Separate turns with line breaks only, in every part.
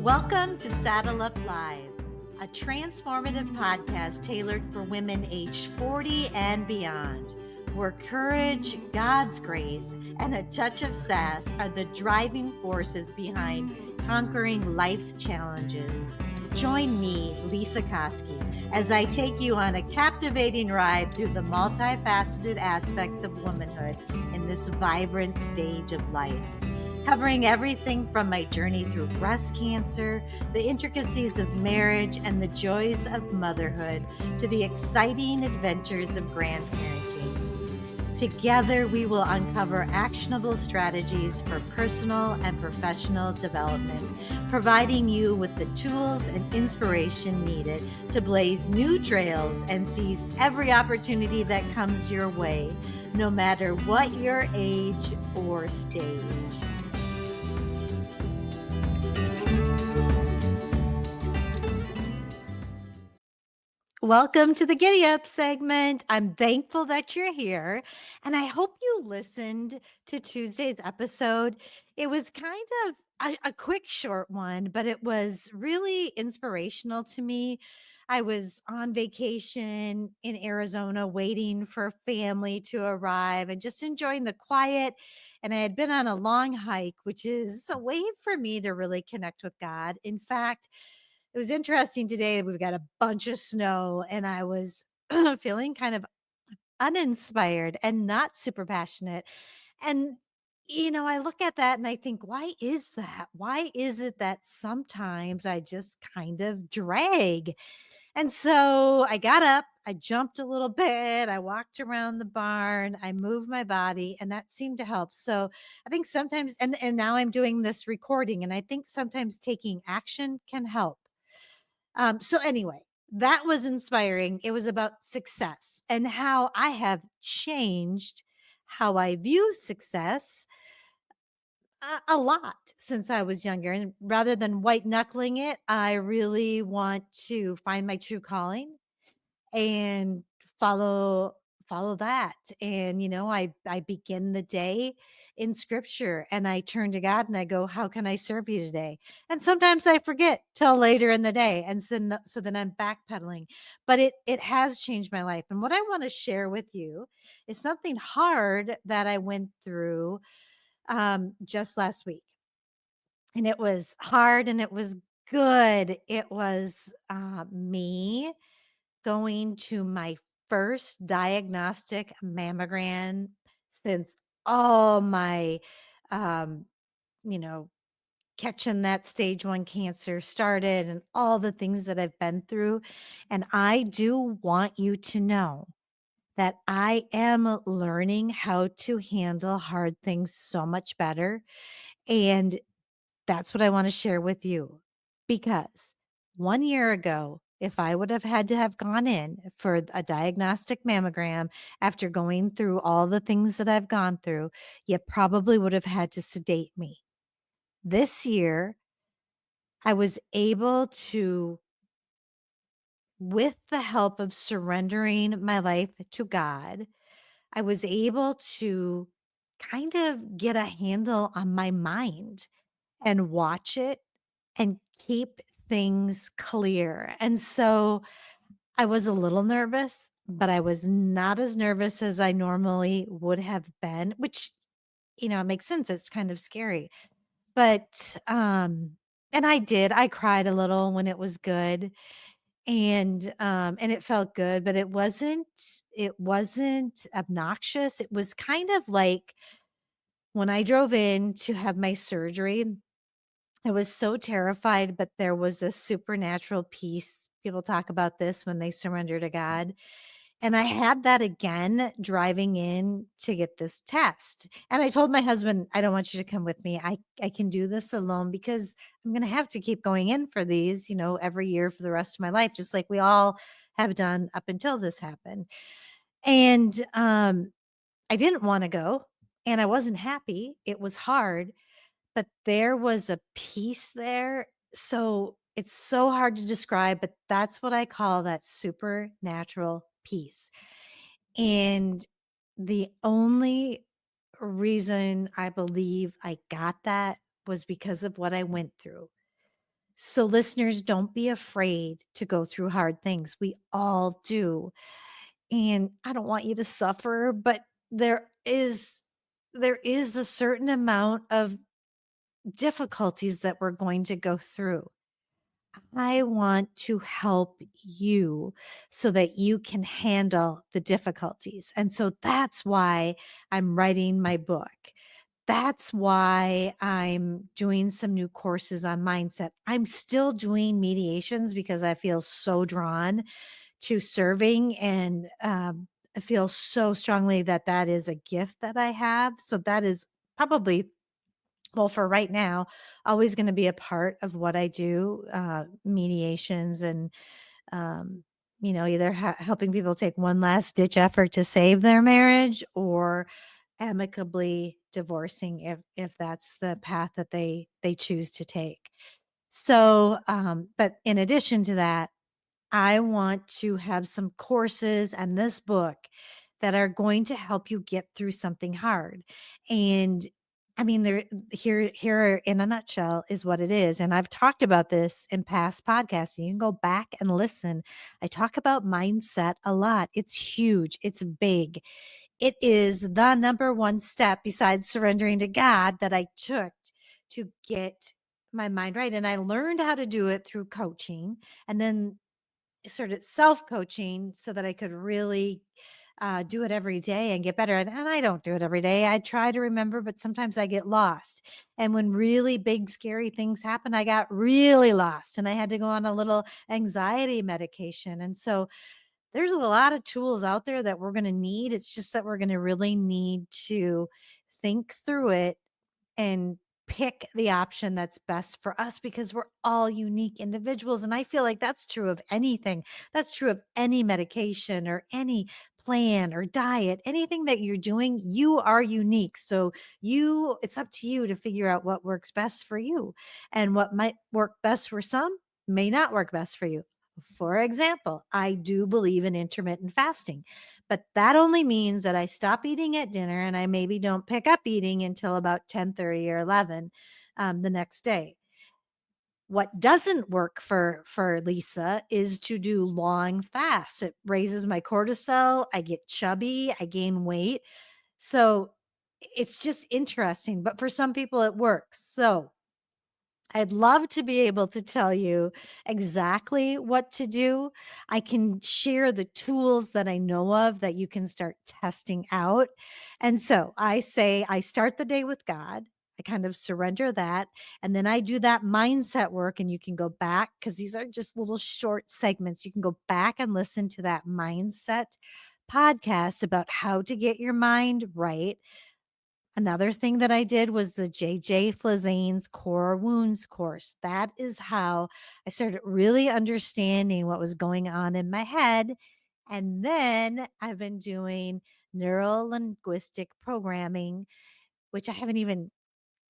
Welcome to Saddle Up Live, a transformative podcast tailored for women aged 40 and beyond, where courage, God's grace, and a touch of sass are the driving forces behind conquering life's challenges. Join me, Lesa, as I take you on a captivating ride through the multifaceted aspects of womanhood in this vibrant stage of life, covering everything from my journey through breast cancer, the intricacies of marriage, and the joys of motherhood, to the exciting adventures of grandparenting. Together, we will uncover actionable strategies for personal and professional development, providing you with the tools and inspiration needed to blaze new trails and seize every opportunity that comes your way, no matter what your age or stage. Welcome to the Giddy Up segment. I'm thankful that you're here, and I hope you listened to Tuesday's episode. It was kind of a quick, short one, but it was really inspirational to me. I was on vacation in Arizona waiting for family to arrive and just enjoying the quiet. And I had been on a long hike, which is a way for me to really connect with God. In fact, it was interesting today. We've got a bunch of snow, and I was feeling kind of uninspired and not super passionate. And, I look at that and I think, why is that? Why is it that sometimes I just kind of drag? And so I got up, I jumped a little bit, I walked around the barn, I moved my body, and that seemed to help. So I think sometimes, and now I'm doing this recording, and I think sometimes taking action can help. So anyway, that was inspiring. It was about success and how I have changed how I view success a lot since I was younger. And rather than white knuckling it, I really want to find my true calling and follow that. And I begin the day in scripture, and I turn to God and I go, how can I serve you today? And sometimes I forget till later in the day, and so then I'm backpedaling. But it has changed my life. And what I want to share with you is something hard that I went through just last week. And it was hard and it was good. It was me going to my first diagnostic mammogram since all my, um, you know, catching that stage 1 cancer started and all the things that I've been through. And I do want you to know that I am learning how to handle hard things so much better. And that's what I want to share with you, because 1 year ago, if I would have had to have gone in for a diagnostic mammogram after going through all the things that I've gone through, you probably would have had to sedate me. This year, I was able to, with the help of surrendering my life to God, I was able to kind of get a handle on my mind and watch it and keep things clear. And so I was a little nervous, but I was not as nervous as I normally would have been, which, it makes sense. It's kind of scary. But and I cried a little when it was good, and it felt good, but it wasn't obnoxious. It was kind of like when I drove in to have my surgery, I was so terrified, but there was a supernatural peace. People talk about this when they surrender to God. And I had that again driving in to get this test. And I told my husband, I don't want you to come with me. I can do this alone because I'm going to have to keep going in for these, every year for the rest of my life, just like we all have done up until this happened. And I didn't want to go, and I wasn't happy. It was hard, but there was a peace there. So it's so hard to describe, but that's what I call that supernatural peace. And the only reason I believe I got that was because of what I went through. So, listeners, don't be afraid to go through hard things. We all do. And I don't want you to suffer, but there is a certain amount of difficulties that we're going to go through. I want to help you so that you can handle the difficulties. And so that's why I'm writing my book. That's why I'm doing some new courses on mindset. I'm still doing mediations because I feel so drawn to serving, and I feel so strongly that that is a gift that I have. So that is probably, well, for right now, always going to be a part of what I do, mediations and, um, either helping people take one last ditch effort to save their marriage, or amicably divorcing if that's the path that they choose to take. So, but in addition to that, I want to have some courses and this book that are going to help you get through something hard. And I mean, here in a nutshell is what it is. And I've talked about this in past podcasts. You can go back and listen. I talk about mindset a lot. It's huge. It's big. It is the number one step besides surrendering to God that I took to get my mind right. And I learned how to do it through coaching, and then started self-coaching so that I could really do it every day and get better. And I don't do it every day. I try to remember, but sometimes I get lost. And when really big, scary things happen, I got really lost and I had to go on a little anxiety medication. And so there's a lot of tools out there that we're going to need. It's just that we're going to really need to think through it and pick the option that's best for us, because we're all unique individuals. And I feel like that's true of anything. That's true of any medication or any plan or diet, anything that you're doing, you are unique. So it's up to you to figure out what works best for you, and what might work best for some may not work best for you. For example, I do believe in intermittent fasting, but that only means that I stop eating at dinner and I maybe don't pick up eating until about 10:30 or 11 the next day. What doesn't work for Lesa is to do long fasts. It raises my cortisol. I get chubby. I gain weight. So it's just interesting. But for some people, it works. So I'd love to be able to tell you exactly what to do. I can share the tools that I know of that you can start testing out. And so I say I start the day with God. I kind of surrender that. And then I do that mindset work, and you can go back, because these are just little short segments. You can go back and listen to that mindset podcast about how to get your mind right. Another thing that I did was the JJ Flazane's Core Wounds course. That is how I started really understanding what was going on in my head. And then I've been doing neuro-linguistic programming, which I haven't even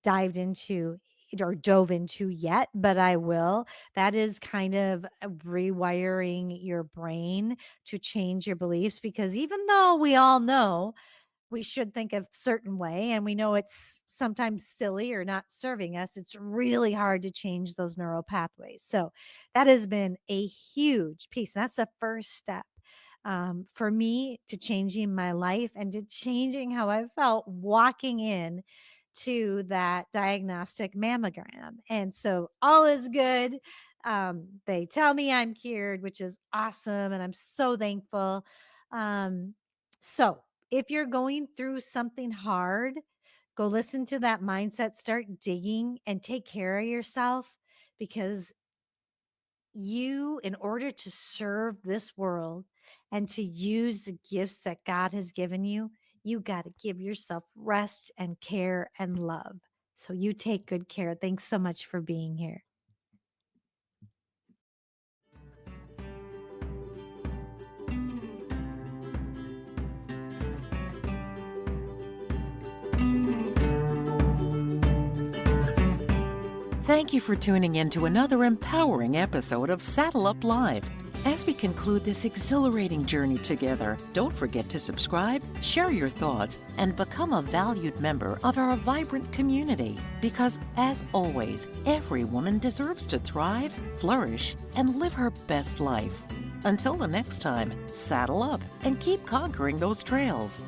dived into or dove into yet, but I will. That is kind of rewiring your brain to change your beliefs, because even though we all know we should think a certain way, and we know it's sometimes silly or not serving us, it's really hard to change those neural pathways. So that has been a huge piece. And that's the first step for me to changing my life and to changing how I felt walking in to that diagnostic mammogram. And so all is good. They tell me I'm cured, which is awesome. And I'm so thankful. So if you're going through something hard, go listen to that mindset, start digging, and take care of yourself, because in order to serve this world and to use the gifts that God has given you, you got to give yourself rest and care and love. So you take good care. Thanks so much for being here.
Thank you for tuning in to another empowering episode of Saddle Up Live. As we conclude this exhilarating journey together, don't forget to subscribe, share your thoughts, and become a valued member of our vibrant community. Because, as always, every woman deserves to thrive, flourish, and live her best life. Until the next time, saddle up and keep conquering those trails.